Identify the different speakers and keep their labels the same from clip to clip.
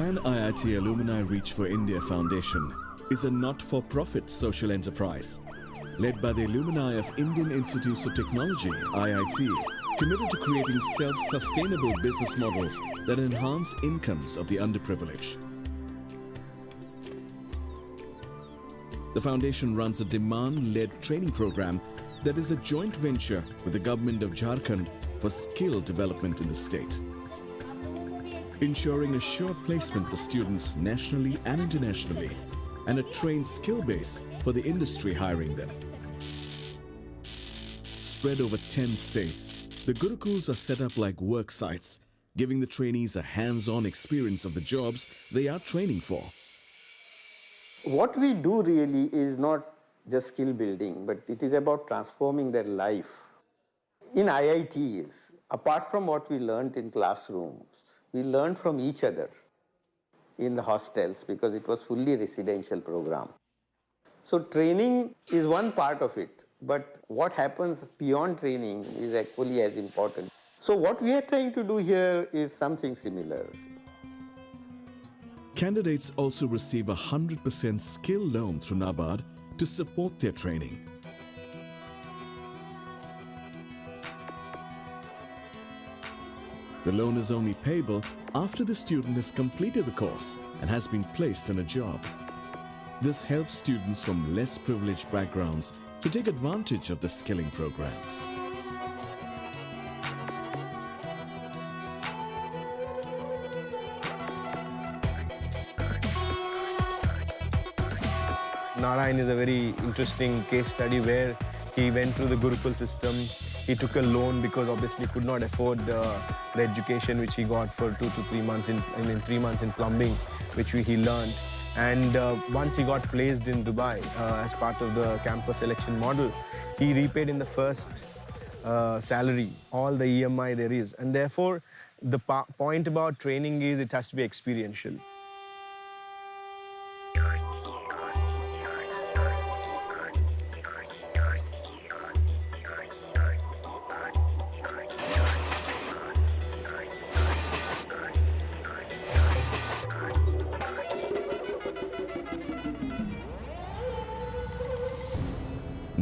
Speaker 1: Pan IIT Alumni Reach for India Foundation is a not-for-profit social enterprise led by the alumni of Indian Institutes of Technology, IIT, committed to creating self-sustainable business models that enhance incomes of the underprivileged. The foundation runs a demand-led training program that is a joint venture with the government of Jharkhand for skill development in the state, ensuring assured placement for students nationally and internationally, and a trained skill base for the industry hiring them. Spread over 10 states, the Gurukuls are set up like work sites, giving the trainees a hands-on experience of the jobs they are training for.
Speaker 2: What we do really is not just skill building, but it is about transforming their life. In IITs, apart from what we learned in classrooms, we learned from each other in the hostels because it was fully residential program. So training is one part of it, but what happens beyond training is equally as important. So what we are trying to do here is something similar.
Speaker 1: Candidates also receive a 100% skill loan through NABARD to support their training. The loan is only payable after the student has completed the course and has been placed in a job. This helps students from less privileged backgrounds to take advantage of the skilling programs.
Speaker 3: Narayan is a very interesting case study where he went through the Gurukul system. He took a loan because obviously could not afford the education which he got for 2 to 3 months in 3 months in plumbing, which he learned. And once he got placed in Dubai as part of the campus selection model, he repaid in the first salary all the EMI there is. And therefore, the point about training is it has to be experiential.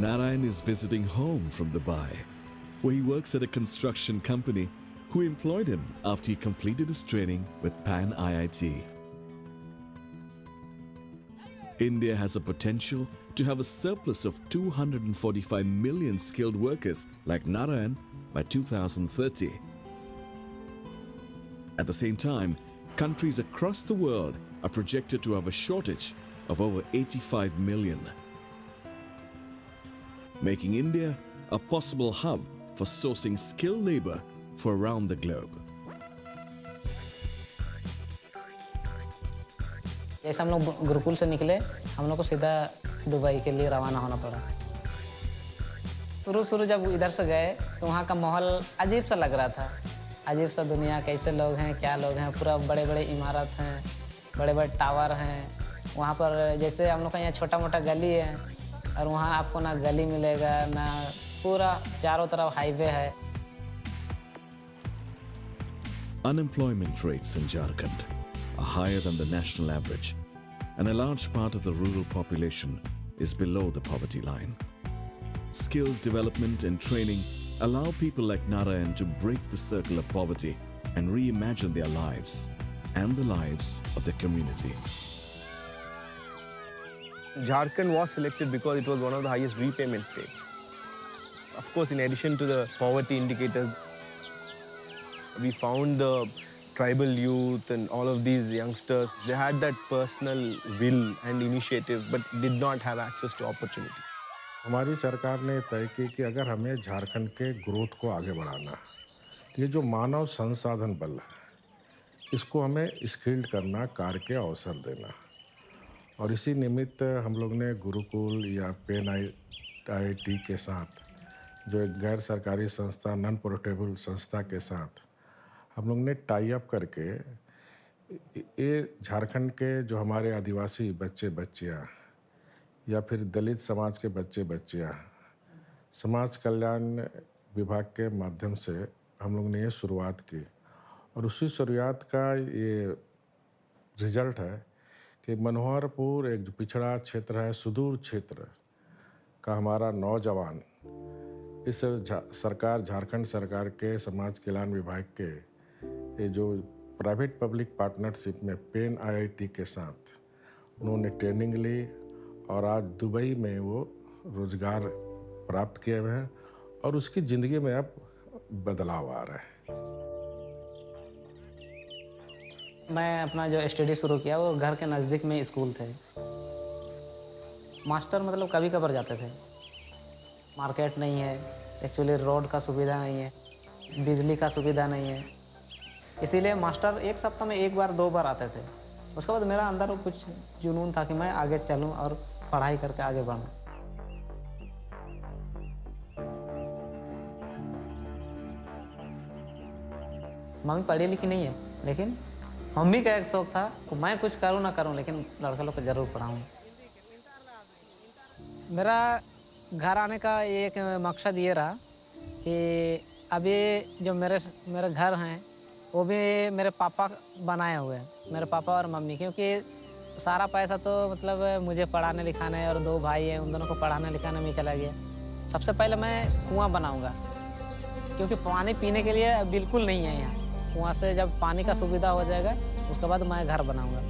Speaker 1: Narayan is visiting home from Dubai, where he works at a construction company who employed him after he completed his training with Pan IIT. India has a potential to have a surplus of 245 million skilled workers like Narayan by 2030. At the same time, countries across the world are projected to have a shortage of over 85 million, making India a possible hub for sourcing skilled labor for around the globe.
Speaker 4: जैसे हम लोग गुरुकुल से निकले, हम लोग को सीधा Dubai के लिए रवाना होना पड़ा। शुरू जब इधर से गए तो वहाँ का माहौल अजीब सा लग रहा था। अजीब सा दुनिया, कैसे लोग हैं, क्या लोग हैं, पूरा बड़े-बड़े इमारत हैं, बड़े-बड़े टावर हैं। वहाँ पर जैसे हम लोग का यहाँ छोटा-मोटा गली है और वहाँ आपको ना गली मिलेगा ना पूरा चारों तरफ हाईवे है।
Speaker 1: Unemployment rates in Jharkhand are higher than the national average, and a large part of the rural population is below the poverty line. Skills development and training allow people like Narayan to break the circle of poverty and reimagine their lives and the lives of their community.
Speaker 3: Jharkhand was selected because it was one of the highest repayment states. Of course, in addition to the poverty indicators, we found the tribal youth and all of these youngsters, they had that personal will and initiative but did not have access to opportunity.
Speaker 5: हमारी सरकार ने तय की कि अगर हमें झारखंड के growth को आगे बढ़ाना है, तो ये जो मानव संसाधन बल है, इसको हमें स्किल्ड करना, कार्य के अवसर देना। और इसी निमित्त हम लोग ने गुरुकुल या पेन IIT के साथ, जो एक गैर सरकारी संस्था, नॉन प्रॉफिटेबल संस्था के साथ हम लोग ने टाई अप करके ये झारखंड के जो हमारे आदिवासी बच्चे बच्चियाँ या फिर दलित समाज के बच्चे बच्चियाँ समाज कल्याण विभाग के माध्यम से हम लोग ने ये शुरुआत की और उसी शुरुआत का ये रिजल्ट है कि मनोहरपुर एक जो पिछड़ा क्षेत्र है, सुदूर क्षेत्र का हमारा नौजवान इस सरकार, झारखंड सरकार के समाज कल्याण विभाग के ये जो प्राइवेट पब्लिक पार्टनरशिप में पेन IIT के साथ उन्होंने ट्रेनिंग ली और आज दुबई में वो रोजगार प्राप्त किए हुए हैं और उसकी ज़िंदगी में अब बदलाव आ रहा है।
Speaker 4: मैं अपना जो स्टडी शुरू किया वो घर के नज़दीक में स्कूल थे। मास्टर मतलब कभी कभार जाते थे। मार्केट नहीं है, एक्चुअली रोड का सुविधा नहीं है, बिजली का सुविधा नहीं है, इसीलिए मास्टर एक सप्ताह में एक बार 2 बार आते थे। उसके बाद मेरा अंदर कुछ जुनून था कि मैं आगे चलूं और पढ़ाई करके आगे बढ़ूं। मम्मी पढ़ी लिखी नहीं है, लेकिन मम्मी का एक शौक था कि मैं कुछ करूं ना करूं लेकिन लड़का लोग को ज़रूर पढ़ाऊं। मेरा घर आने का एक मकसद ये रहा कि अभी जो मेरे घर हैं वो भी मेरे पापा बनाए हुए हैं, मेरे पापा और मम्मी, क्योंकि सारा पैसा तो मतलब मुझे पढ़ाने लिखाने और 2 भाई हैं उन दोनों को पढ़ाने लिखाने में चला गया। सबसे पहले मैं कुआं बनाऊंगा, क्योंकि पानी पीने के लिए बिल्कुल नहीं है यहाँ। कुआं से जब पानी का सुविधा हो जाएगा उसके बाद मैं घर बनाऊंगा।